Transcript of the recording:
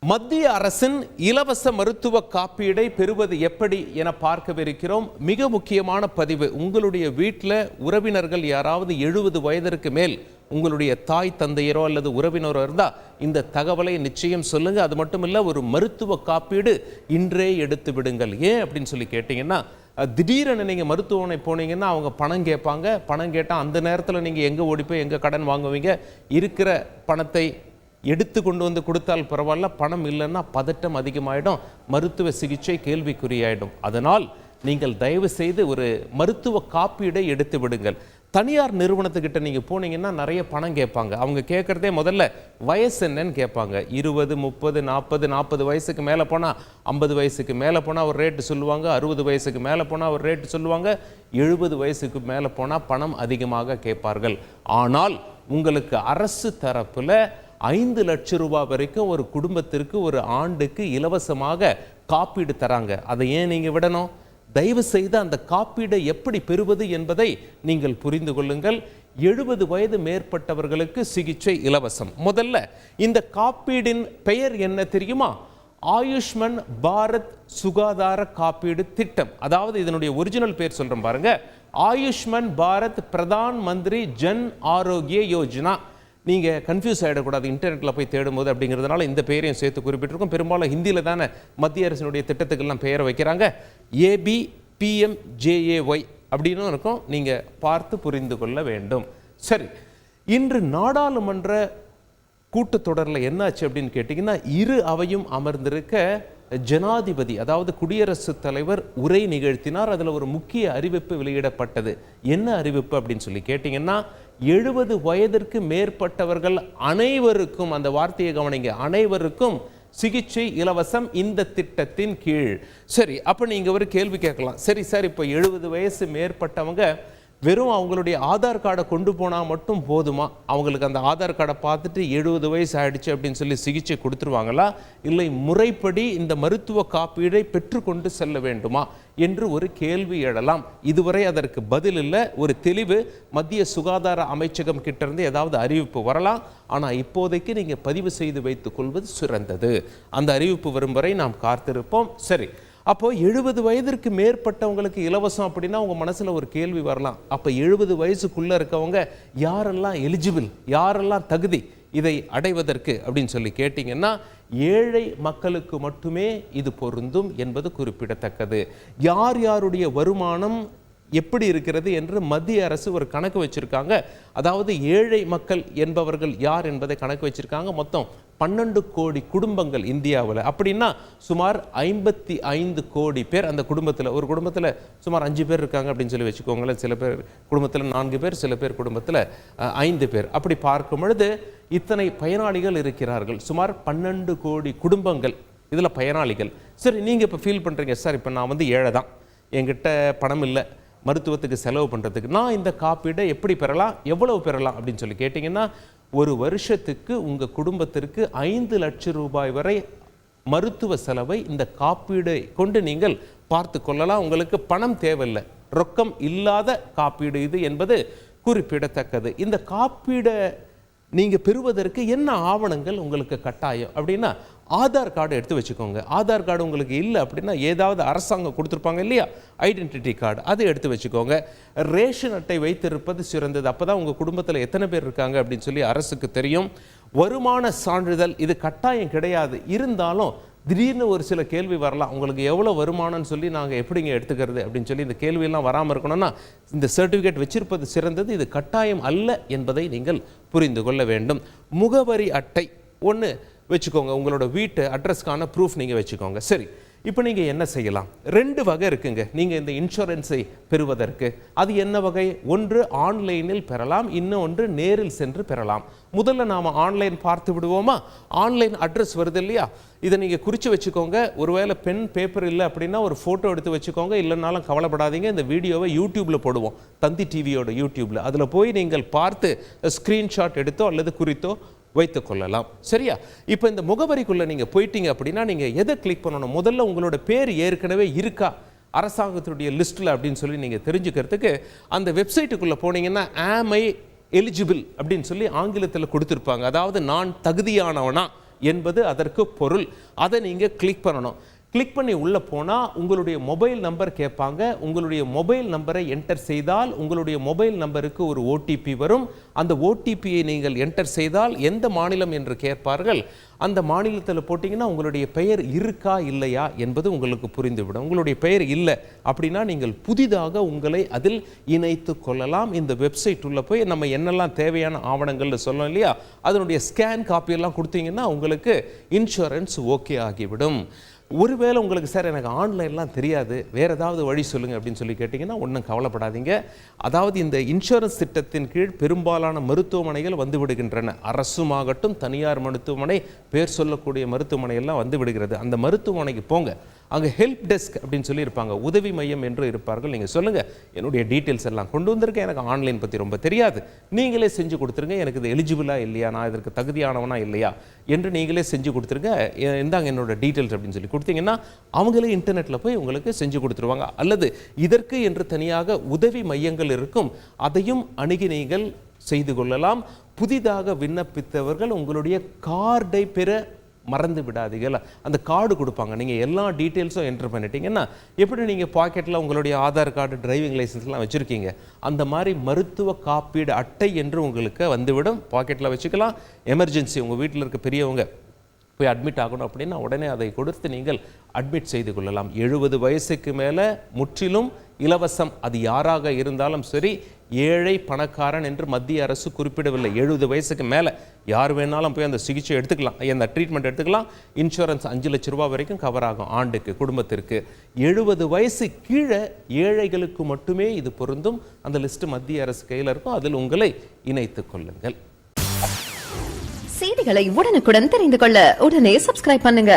மத்திய அரசின் இலவச மருத்துவ காப்பீடை பெறுவது எப்படி என பார்க்கவிருக்கிறோம். மிக முக்கியமான பதிவு. உங்களுடைய வீட்டில் உறவினர்கள் யாராவது 70 வயதிற்கு மேல் உங்களுடைய தாய் தந்தையரோ அல்லது உறவினரோ இருந்தால் இந்த தகவலை நிச்சயம் சொல்லுங்க. அது மட்டும் இல்லை, ஒரு மருத்துவ காப்பீடு இன்றே எடுத்து விடுங்கள். ஏன் அப்படின்னு சொல்லி கேட்டிங்கன்னா, திடீரென நீங்கள் மருத்துவமனை போனீங்கன்னா அவங்க பணம் கேட்பாங்க. பணம் கேட்டால் அந்த நேரத்தில் நீங்கள் எங்கே ஓடி போய் எங்கே கடன் வாங்குவீங்க? இருக்கிற பணத்தை எடுத்து கொண்டு வந்து கொடுத்தால் பரவாயில்ல, பணம் இல்லைன்னா பதட்டம் அதிகமாகிடும், மருத்துவ சிகிச்சை கேள்விக்குறியாயிடும். அதனால் நீங்கள் தயவு செய்து ஒரு மருத்துவ காப்பீடை எடுத்து விடுங்கள். தனியார் நிறுவனத்துக்கிட்ட நீங்கள் போனீங்கன்னா நிறைய பணம் கேட்பாங்க. அவங்க கேட்குறதே முதல்ல வயசு என்னன்னு கேட்பாங்க. 20, 30, 40, 40 வயசுக்கு மேலே போனால், 50 வயசுக்கு மேலே போனால் ஒரு ரேட்டு சொல்லுவாங்க, 60 வயசுக்கு மேலே போனால் ஒரு ரேட்டு சொல்லுவாங்க, 70 வயசுக்கு மேலே போனால் பணம் அதிகமாக கேட்பார்கள். ஆனால் உங்களுக்கு அரசு தரப்பில் 5 லட்சம் ரூபாய் வரைக்கும் ஒரு குடும்பத்திற்கு ஒரு ஆண்டுக்கு இலவசமாக காப்பீடு தராங்க. அதை ஏன் நீங்கள் விடணும்? தயவு செய்து அந்த காப்பீடை எப்படி பெறுவது என்பதை நீங்கள் புரிந்து கொள்ளுங்கள். 70 வயது மேற்பட்டவர்களுக்கு சிகிச்சை இலவசம். முதல்ல இந்த காப்பீடின் பெயர் என்ன தெரியுமா? ஆயுஷ்மன் பாரத் சுகாதார காப்பீடு திட்டம். அதாவது இதனுடைய ஒரிஜினல் பேர் சொல்றேன் பாருங்க. ஆயுஷ்மன் பாரத் பிரதான் மந்திரி ஜன் ஆரோக்கிய யோஜனா. நீங்கள் கன்ஃபியூஸ் ஆகிடக்கூடாது இன்டர்நெட்டில் போய் தேடும்போது. அப்படிங்கிறதுனால இந்த பெயரையும் சேர்த்து குறிப்பிட்டிருக்கோம். பெரும்பாலும் ஹிந்தியில் தானே மத்திய அரசினுடைய திட்டத்துக்கெல்லாம் பெயரை வைக்கிறாங்க. ABPMJAY அப்படின்னு இருக்கும். நீங்கள் பார்த்து புரிந்து கொள்ள வேண்டும். சரி, இன்று நாடாளுமன்ற கூட்டத்தொடரில் என்னாச்சு அப்படின்னு கேட்டிங்கன்னா, இரு அவையும் அமர்ந்திருக்க ஜனாதிபதி அதாவது குடியரசுத் தலைவர் உரை நிகழ்த்தினார். அதில் ஒரு முக்கிய அறிவிப்பு வெளியிடப்பட்டது. என்ன அறிவிப்பு அப்படின்னு சொல்லி கேட்டிங்கன்னா, 70 வயதிற்கு மேற்பட்டவர்கள் அனைவருக்கும், அந்த வார்த்தையை கவனிங்க, அனைவருக்கும் சிகிச்சை இலவசம் இந்த திட்டத்தின் கீழ். சரி, அப்போ நீங்கள் ஒரு கேள்வி கேட்கலாம். சரி சார், இப்போ 70 வயசு மேற்பட்டவங்க வெறும் அவங்களுடைய ஆதார் கார்டை கொண்டு போனால் மட்டும் போதுமா? அவங்களுக்கு அந்த ஆதார் கார்டை பார்த்துட்டு 70 வயசு ஆயிடுச்சு அப்படின்னு சொல்லி சிகிச்சை கொடுத்துருவாங்களா? இல்லை முறைப்படி இந்த மருத்துவ காப்பீடை பெற்றுக்கொண்டு செல்ல வேண்டுமா என்று ஒரு கேள்வி எழலாம். இதுவரை அதற்கு பதில் இல்லை. ஒரு தெளிவு மத்திய சுகாதார அமைச்சகம் கிட்டேருந்து ஏதாவது அறிவிப்பு வரலாம். ஆனால் இப்போதைக்கு நீங்கள் பதிவு செய்து வைத்துக் கொள்வது சிறந்தது. அந்த அறிவிப்பு வரும் வரை நாம் காத்திருப்போம். சரி, அப்போ 70 வயதிற்கு மேற்பட்டவங்களுக்கு இலவசம் அப்படின்னா உங்கள் மனசில் ஒரு கேள்வி வரலாம். அப்போ 70 வயசுக்குள்ளே இருக்கவங்க யாரெல்லாம் எலிஜிபிள், யாரெல்லாம் தகுதி இதை அடைவதற்கு அப்படின்னு சொல்லி கேட்டிங்கன்னா, ஏழை மக்களுக்கு மட்டுமே இது பொருந்தும் என்பது குறிப்பிடத்தக்கது. யார் யாருடைய வருமானம் எப்படி இருக்கிறது என்று மத்திய அரசு ஒரு கணக்கு வச்சிருக்காங்க. அதாவது ஏழை மக்கள் என்பவர்கள் யார் என்பதை கணக்கு வச்சிருக்காங்க. மொத்தம் 12 கோடி குடும்பங்கள் இந்தியாவில். அப்படின்னா சுமார் 55 கோடி பேர் அந்த குடும்பத்தில். ஒரு குடும்பத்தில் சுமார் 5 பேர் இருக்காங்க அப்படின்னு சொல்லி வச்சுக்கோங்களேன். சில பேர் குடும்பத்தில் 4 பேர், சில பேர் குடும்பத்தில் 5 பேர். அப்படி பார்க்கும் பொழுது இத்தனை பயனாளிகள் இருக்கிறார்கள். சுமார் 12 கோடி குடும்பங்கள் இதில் பயனாளிகள். சரி, நீங்கள் இப்போ ஃபீல் பண்ணுறீங்க, சார் இப்போ நான் ஏழை தான், என்கிட்ட பணம் இல்லை மருத்துவத்துக்கு செலவு பண்ணுறதுக்கு, நான் இந்த காப்பீடை எப்படி பெறலாம், எவ்வளவு பெறலாம் அப்படின்னு சொல்லி கேட்டிங்கன்னா, ஒரு வருஷத்துக்கு உங்கள் குடும்பத்திற்கு 5 லட்சம் ரூபாய் வரை மருத்துவ செலவை இந்த காப்பீடை கொண்டு நீங்கள் பார்த்து கொள்ளலாம். உங்களுக்கு பணம் தேவையில்லை, ரொக்கம் இல்லாத காப்பீடு இது என்பது குறிப்பிடத்தக்கது. இந்த காப்பீடை நீங்கள் பெறுவதற்கு என்ன ஆவணங்கள் உங்களுக்கு கட்டாயம் அப்படின்னா, ஆதார் கார்டு எடுத்து வச்சுக்கோங்க. ஆதார் கார்டு உங்களுக்கு இல்லை அப்படின்னா ஏதாவது அரசாங்கம் கொடுத்துருப்பாங்க இல்லையா, ஐடென்டிட்டி கார்டு, அதை எடுத்து வச்சுக்கோங்க. ரேஷன் அட்டை வைத்திருப்பது சிறந்தது. அப்போ தான் உங்கள் குடும்பத்தில் எத்தனை பேர் இருக்காங்க அப்படின்னு சொல்லி அரசுக்கு தெரியும். வருமான சான்றிதழ் இது கட்டாயம் கிடையாது. இருந்தாலும் திடீர்னு ஒரு சில கேள்வி வரலாம், உங்களுக்கு எவ்வளோ வருமானம்னு சொல்லி நாங்கள் எப்படிங்க எடுத்துக்கிறது அப்படின்னு சொல்லி இந்த கேள்வியெல்லாம் வராமல் இருக்கணும்னா இந்த சர்டிஃபிகேட் வச்சிருப்பது சிறந்தது. இது கட்டாயம் அல்ல என்பதை நீங்கள் புரிந்து கொள்ள வேண்டும். முகவரி அட்டை ஒன்று வச்சுக்கோங்க. உங்களோட வீட்டு அட்ரஸ்க்கான ப்ரூஃப் நீங்கள் வச்சுக்கோங்க. சரி, இப்போ நீங்கள் என்ன செய்யலாம்? 2 வகை இருக்குங்க நீங்கள் இந்த இன்சூரன்ஸை பெறுவதற்கு. அது என்ன வகை? ஒன்று ஆன்லைனில் பெறலாம், இன்னொன்று நேரில் சென்று பெறலாம். முதல்ல நாம் ஆன்லைன் பார்த்து விடுவோமா? ஆன்லைன் அட்ரஸ் வருது இல்லையா, இதை நீங்கள் குறித்து வச்சுக்கோங்க. ஒருவேளை பென் பேப்பர் இல்லை அப்படின்னா ஒரு ஃபோட்டோ எடுத்து வச்சுக்கோங்க. இல்லைனாலும் கவலைப்படாதீங்க, இந்த வீடியோவை யூடியூப்பில் போடுவோம், தந்தி டிவியோட யூடியூப்பில். அதில் போய் நீங்கள் பார்த்து ஸ்க்ரீன்ஷாட் எடுத்தோ அல்லது குறித்தோ வைத்துக் கொள்ளலாம். சரியா? இப்போ இந்த முகவரிக்குள்ளே நீங்கள் போயிட்டீங்க அப்படின்னா நீங்கள் எதை கிளிக் பண்ணணும்? முதல்ல உங்களோட பேர் ஏற்கனவே இருக்கா அரசாங்கத்துடைய லிஸ்ட்டில் அப்படின்னு சொல்லி நீங்கள் தெரிஞ்சுக்கிறதுக்கு அந்த வெப்சைட்டுக்குள்ளே போனீங்கன்னா ஆம் ஐ எலிஜிபிள் அப்படின்னு சொல்லி ஆங்கிலத்தில் கொடுத்துருப்பாங்க. அதாவது நான் தகுதியானவனா என்பது அதற்கு பொருள். அதை நீங்கள் கிளிக் பண்ணணும். கிளிக் பண்ணி உள்ளே போனால் உங்களுடைய மொபைல் நம்பர் கேட்பாங்க. உங்களுடைய மொபைல் நம்பரை என்டர் செய்தால் உங்களுடைய மொபைல் நம்பருக்கு ஒரு ஓடிபி வரும். அந்த ஓடிபியை நீங்கள் என்டர் செய்தால் எந்த மாநிலம் என்று கேட்பார்கள். அந்த மாநிலத்தில் போட்டிங்கன்னா உங்களுடைய பெயர் இருக்கா இல்லையா என்பது உங்களுக்கு புரிந்துவிடும். உங்களுடைய பெயர் இல்லை அப்படின்னா நீங்கள் புதிதாக உங்களை அதில் இணைத்து கொள்ளலாம். இந்த வெப்சைட் உள்ள போய் நம்ம என்னெல்லாம் தேவையான ஆவணங்கள்னு சொல்லணும் இல்லையா, அதனுடைய ஸ்கேன் காப்பியெல்லாம் கொடுத்தீங்கன்னா உங்களுக்கு இன்சூரன்ஸ் ஓகே ஆகிவிடும். ஒருவேளை உங்களுக்கு சார் எனக்கு ஆன்லைன்லாம் தெரியாது, வேறு ஏதாவது வழி சொல்லுங்கள் அப்படின்னு சொல்லி கேட்டிங்கன்னா ஒன்றும் கவலைப்படாதீங்க. அதாவது இந்த இன்சூரன்ஸ் திட்டத்தின் கீழ் பெரும்பாலான மருத்துவமனைகள் வந்து விடுகின்றன. அரசுமாகட்டும் தனியார் மருத்துவமனை, பேர் சொல்லக்கூடிய மருத்துவமனை எல்லாம் வந்து விடுகிறது. அந்த மருத்துவமனைக்கு போங்க, அங்கே ஹெல்ப் டெஸ்க் அப்படின்னு சொல்லி இருப்பாங்க, உதவி மையம் என்று இருப்பார்கள். நீங்கள் சொல்லுங்கள் என்னுடைய டீட்டெயில்ஸ் எல்லாம் கொண்டு வந்திருக்கேன், எனக்கு ஆன்லைன் பற்றி ரொம்ப தெரியாது, நீங்களே செஞ்சு கொடுத்துருங்க, எனக்கு இது எலிஜிபிளாக இல்லையா, நான் இதற்கு தகுதியானவனா இல்லையா என்று நீங்களே செஞ்சு கொடுத்துருங்க, இந்தாங்க என்னோட டீட்டெயில்ஸ் அப்படின்னு சொல்லி கொடுத்தீங்கன்னா அவங்களே இன்டர்நெட்டில் போய் உங்களுக்கு செஞ்சு கொடுத்துருவாங்க. அல்லது இதற்கு என்று தனியாக உதவி மையங்கள் இருக்கும், அதையும் அணுகி நீங்கள் செய்து கொள்ளலாம். புதிதாக விண்ணப்பித்தவர்கள் உங்களுடைய கார்டை பெற மறந்து விடாதீர்கள். அந்த கார்டு கொடுப்பாங்க, நீங்கள் எல்லா டீட்டெயில்ஸும் என்டர் பண்ணிட்டீங்கன்னா எப்படி நீங்கள் பாக்கெட்டில் உங்களுடைய ஆதார் கார்டு, டிரைவிங் லைசன்ஸ்லாம் வச்சுருக்கீங்க, அந்த மாதிரி மருத்துவ காப்பீடு அட்டை என்று உங்களுக்கு வந்துவிடும். பாக்கெட்டில் வச்சுக்கலாம். எமர்ஜென்சி உங்கள் வீட்டில் இருக்க பெரியவங்க போய் அட்மிட் ஆகணும் அப்படின்னா உடனே அதை கொடுத்து நீங்கள் அட்மிட் செய்து கொள்ளலாம். 70 வயசுக்கு மேலே முற்றிலும் இலவசம். அது யாராக இருந்தாலும் சரி, ஏழை பணக்காரன் என்று மத்திய அரசு குறிப்பிடவில்லை. 70 வயசுக்கு மேலே யார் வேணாலும் போய் அந்த சிகிச்சை எடுத்துக்கலாம், அந்த ட்ரீட்மெண்ட் எடுத்துக்கலாம். இன்சூரன்ஸ் 5 லட்ச ரூபா வரைக்கும் கவர் ஆகும் ஆண்டுக்கு, குடும்பத்திற்கு. 70 வயசு கீழே ஏழைகளுக்கு மட்டுமே இது பொருந்தும். அந்த லிஸ்ட் மத்திய அரசு கையில் இருக்கும், அதில் உங்களை இணைத்துக் கொள்ளுங்கள். செய்திகளை உடனுக்குடன் தெரிந்து கொள்ள உடனே சப்ஸ்கிரைப் பண்ணுங்க.